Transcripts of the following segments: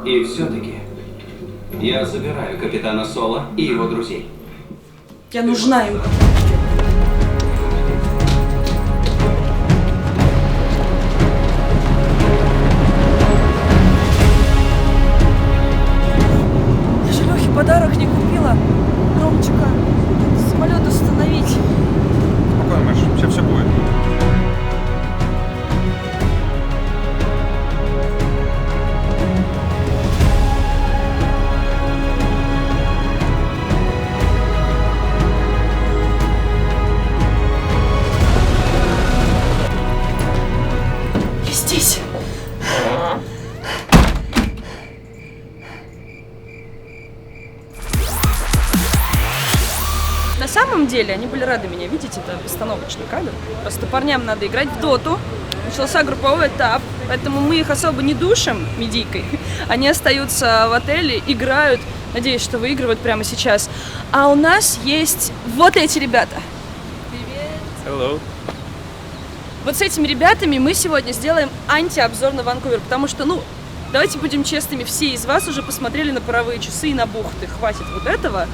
И все-таки я забираю капитана Соло и его друзей. Я нужна им. Я же Лёхе подарок не купила. Ромчика, самолет остановить. Спокойно, Маш, сейчас все будет. Я здесь. На самом деле, они были рады меня видеть, это постановочный кадр. Просто парням надо играть в доту. Начался групповой этап, поэтому мы их особо не душим медийкой. Они остаются в отеле, играют. Надеюсь, что выигрывают прямо сейчас. А у нас есть вот эти ребята. Hello. Вот с этими ребятами мы сегодня сделаем антиобзор на Ванкувер, потому что, давайте будем честными, все из вас уже посмотрели на паровые часы и на бухты. Хватит вот этого.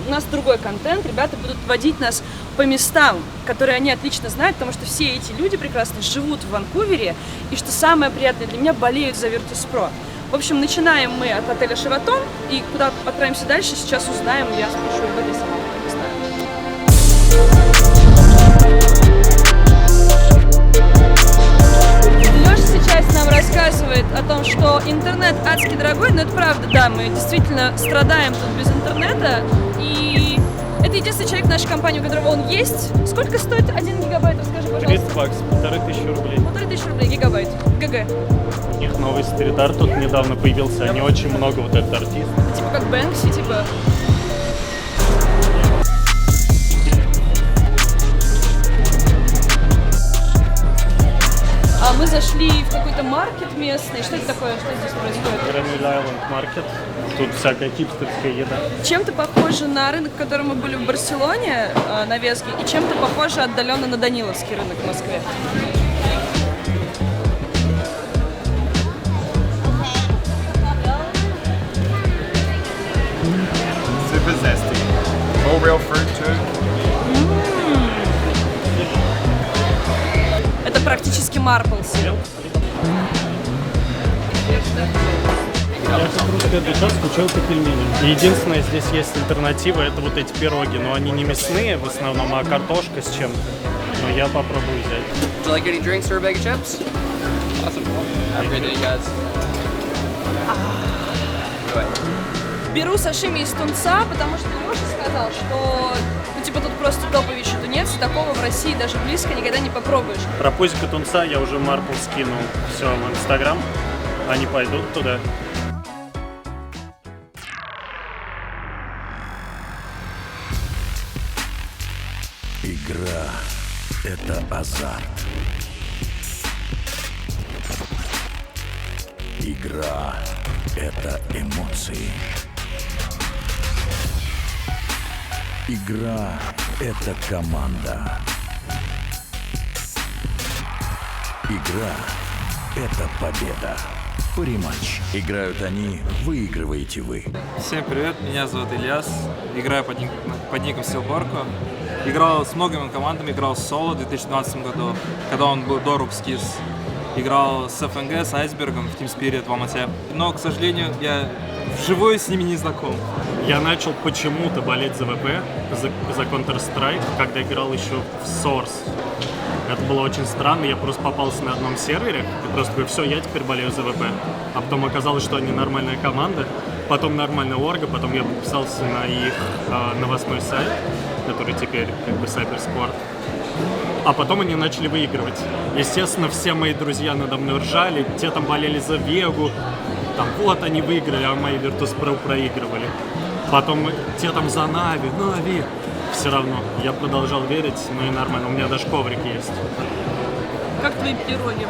У нас другой контент. Ребята будут водить нас по местам, которые они отлично знают, потому что все эти люди прекрасно живут в Ванкувере. И что самое приятное для меня, болеют за Virtus.pro. В общем, начинаем мы от отеля Шератон. И куда отправимся дальше, сейчас узнаем. Я спрошу в этой самой Лёша сейчас нам рассказывает о том, что интернет адски дорогой, но это правда, да, мы действительно страдаем тут без интернета, и это единственный человек в нашей компании, у которого он есть. Сколько стоит 1 гигабайт, расскажи, пожалуйста. 30 баксов, 1500 рублей. 1500 рублей гигабайт, ГГ. У них новый стрит-арт тут недавно появился, они очень много вот этот артист. Типа как Бэнкси, типа... А мы зашли в какой-то маркет местный. Что это такое? Что здесь происходит? Granville Island Market. Тут всякая хипстерская еда. Чем-то похоже на рынок, в котором мы были в Барселоне, на Весге, и чем-то похоже отдаленно на Даниловский рынок в Москве. Super zesty. All real fruit too. Это практически марплс. Я как русская душа скучал по пельменям. Единственное, здесь есть альтернатива, это вот эти пироги, но они не мясные в основном, а картошка с чем-то. Но я попробую взять. Would you like any drinks or a bag of chips? Awesome. Have a great day, guys. Go ahead. Беру сашими из тунца, потому что Леша сказал, что тут просто топовейший тунец, и такого в России даже близко никогда не попробуешь. Про пузика тунца я уже Марпл скинул все в Инстаграм. Они пойдут туда. Игра – это азарт. Игра – это эмоции. Игра – это команда. Игра – это победа. Рематч. Играют они, выигрываете вы. Всем привет, меня зовут Ильяс, играю под ником Силборко. Играл с многими командами, играл с Соло в 2012 году, когда он был до Рубскис. Играл с ФНГ, с Айсбергом в Team Spirit в Алмате. Но, к сожалению, я вживую с ними не знаком. Я начал почему-то болеть за ВП, за Counter-Strike, когда играл еще в Source. Это было очень странно, я просто попался на одном сервере и просто говорю, все, я теперь болею за ВП. А потом оказалось, что они нормальная команда, потом нормальная орга, потом я подписался на их новостной сайт, который теперь как бы Cybersport. А потом они начали выигрывать. Естественно, все мои друзья надо мной ржали, те там болели за Вегу, там вот они выиграли, а мои Virtus.pro проигрывали. Потом те там за Нави, Нави. Все равно, я продолжал верить, ну и нормально, у меня даже коврик есть. Как твои пироги?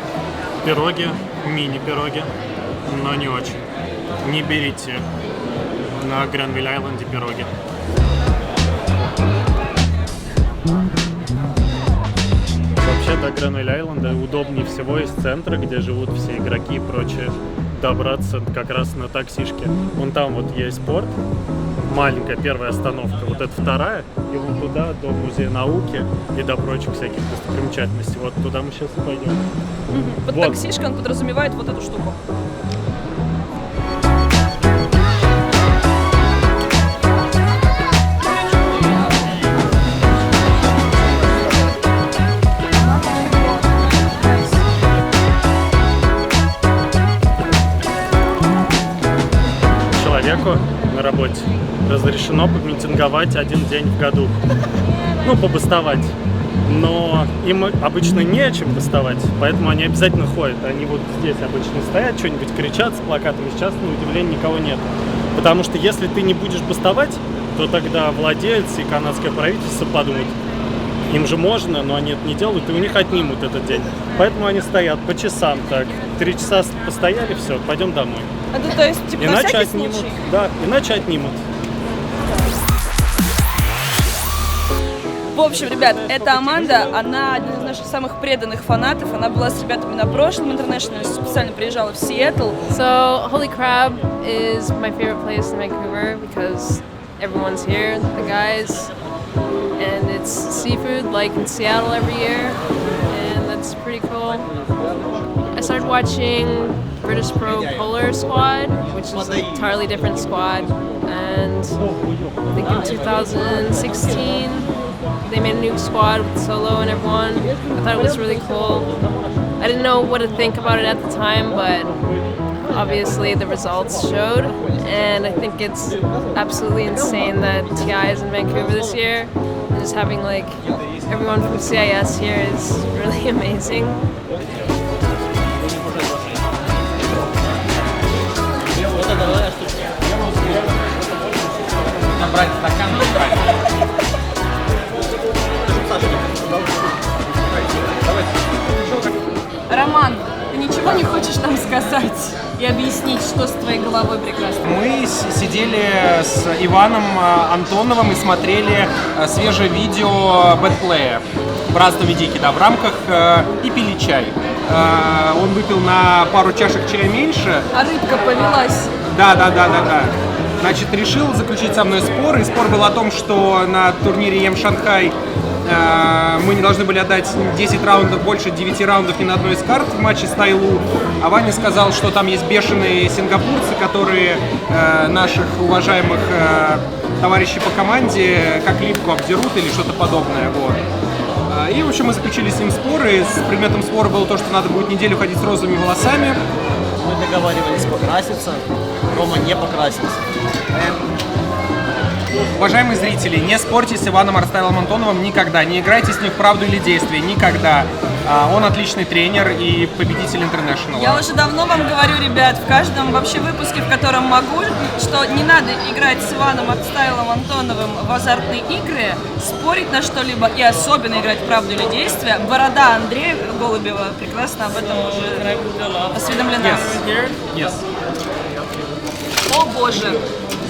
Пироги, мини-пироги, но не очень. Не берите на Гранвилл Айленде пироги. Вообще до Гранвилл Айленда удобнее всего из центра, где живут все игроки и прочее, добраться как раз на таксишке. Вон там вот есть порт, маленькая первая остановка, вот это вторая, и вон туда, до музея науки и до прочих всяких достопримечательностей. Вот туда мы сейчас и пойдем. Под Вот. таксишкой он подразумевает вот эту штуку. Человеку на работе разрешено помитинговать один день в году. Ну, побастовать. Но им обычно не о чем бастовать, поэтому они обязательно ходят. Они вот здесь обычно стоят, что-нибудь кричат с плакатами. Сейчас, на удивление, никого нет. Потому что если ты не будешь бастовать, то тогда владельцы и канадское правительство подумают, им же можно, но они это не делают, и у них отнимут этот день. Поэтому они стоят по часам так. 3 часа постояли, все, пойдем домой. Это то есть, типа, на Иначе всякий отнимут. случай? Да, иначе отнимут. В общем, ребят, эта Аманда, она один из наших самых преданных фанатов. Она была с ребятами на прошлом интернешнале, специально приезжала в Сиэтл. So, Holy Crab is my favorite place in Vancouver because everyone's here, the guys, and it's seafood like in Seattle every year, and that's pretty cool. I started watching British Pro Polar Squad, which is an entirely different squad, and I think in 2016 they made a new squad with Solo and everyone. I thought it was really cool. I didn't know what to think about it at the time, but obviously the results showed, and I think it's absolutely insane that TI is in Vancouver this year, and just having like everyone from CIS here is really amazing. Роман, ты ничего не хочешь нам сказать и объяснить, что с твоей головой прекрасно? Мы сидели с Иваном Антоновым и смотрели свежее видео бэтплея «Братство Медики», да, в рамках и пили чай. Он выпил на пару чашек чая меньше. А рыбка повелась. Да. Значит, решил заключить со мной спор, и спор был о том, что на турнире ЕМ Шанхай мы не должны были отдать 10 раундов больше 9 раундов ни на одной из карт в матче с Тайлу. А Ваня сказал, что там есть бешеные сингапурцы, которые наших уважаемых товарищей по команде как липку обдерут или что-то подобное. Вот. И, в общем, мы заключили с ним спор, и с предметом спора было то, что надо будет неделю ходить с розовыми волосами. Мы договаривались покраситься, Рома не покрасился. Уважаемые зрители, не спорьте с Иваном Арстайлом Антоновым никогда, не играйте с ним в правду или действие, никогда. Он отличный тренер и победитель интернешнл. Я уже давно вам говорю, ребят, в каждом вообще выпуске, в котором могу, что не надо играть с Иваном Арстайлом Антоновым в азартные игры, спорить на что-либо и особенно играть в правду или действие. Борода Андрея Голубева прекрасно об этом уже осведомлена. Yes. О боже!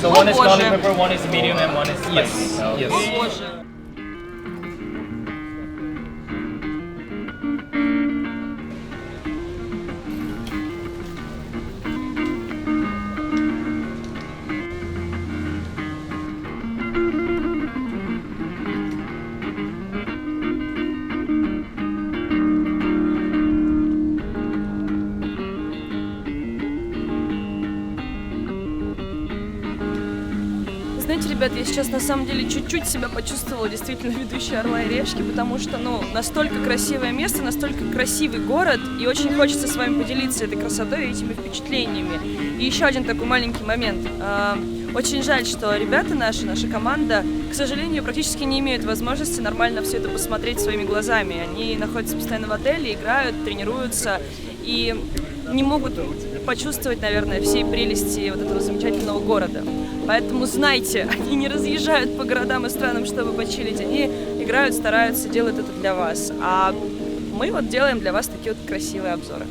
So one is garlic pepper, one is medium, and one is spicy. Yes. О боже! Знаете, ребят, я сейчас на самом деле чуть-чуть себя почувствовала действительно ведущей «Орла и решки», потому что, настолько красивое место, настолько красивый город, и очень хочется с вами поделиться этой красотой и этими впечатлениями. И еще один такой маленький момент. Очень жаль, что ребята наша команда, к сожалению, практически не имеют возможности нормально все это посмотреть своими глазами. Они находятся постоянно в отеле, играют, тренируются и не могут почувствовать, наверное, всей прелести вот этого замечательного города. Поэтому знайте, они не разъезжают по городам и странам, чтобы почилить. Они играют, стараются, делают это для вас. А мы вот делаем для вас такие вот красивые обзоры.